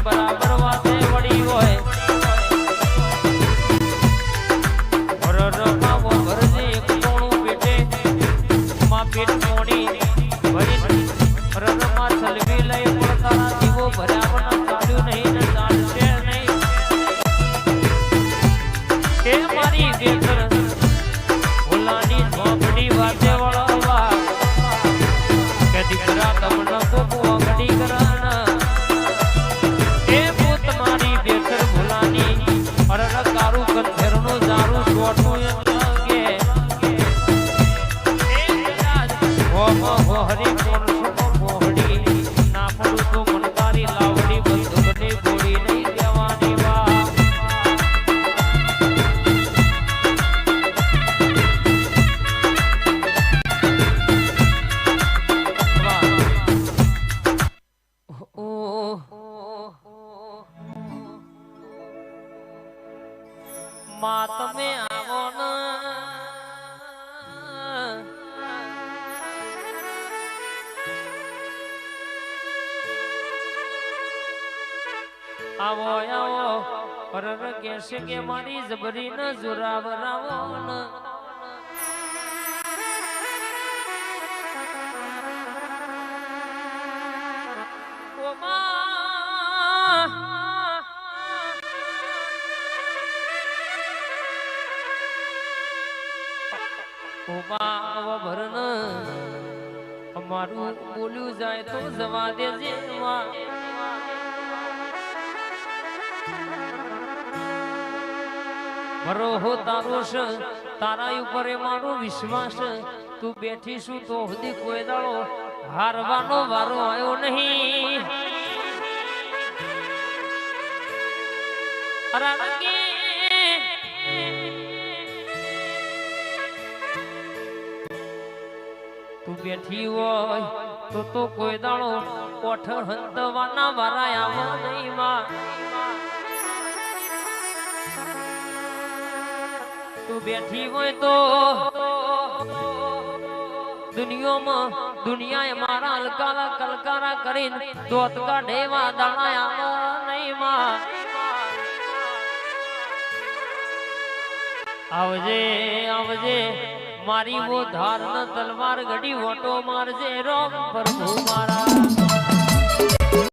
બરાબર વાતે વળી હોય રરમાં વરજે એક કોણું પેટે માં પેટ મોડી ભરી રરમાં સલવી લઈ પડતાના દીવો ભર્યા પણ ચાલ્યું નહીં ને ચાલશે નહીં કે મારી બેકર ભોલાની ઝોપડી વાતે વળવા કે દીકરા તમને કોકો અંગડી કરાના એ પૂત મારી બેકર ભોલાની અરર કારું કંઠેરનું જારું છોટું લાગે એ કદાચ હો હરી કોણસો મોહડી ના પડું તો મનકારી લાવડી બંદૂકની ગોળી નહીં દેવાની વા માં તમે આવો ને આવો આવો પરર કહેશે કે મારી જબરી ન જોરાવરાવો ને ઓ માં ઓબા ભરન અમારું બોલ્યું જાય તો જવા દેજે ભરો હો તારો છે તારા ઉપર મારો વિશ્વાસ તું બેઠી છું તો સુધી કોઈ દાડો હારવાનો વારો આવ્યો નહીં તું બેઠી હોય તો કોઈ દાડો કોઠ હંતવાના વારા આવા નહીં માં તું બેઠી હોય તો દુનિયાએ મારા હલકારા કલકારા કરીને દોત કાઢેવા દાણા આવા નહીં માં આવજે આવજે મારી વો ધાર ન તલવાર ઘડી ઓટો મારજે રોમ પ્રભુ મારા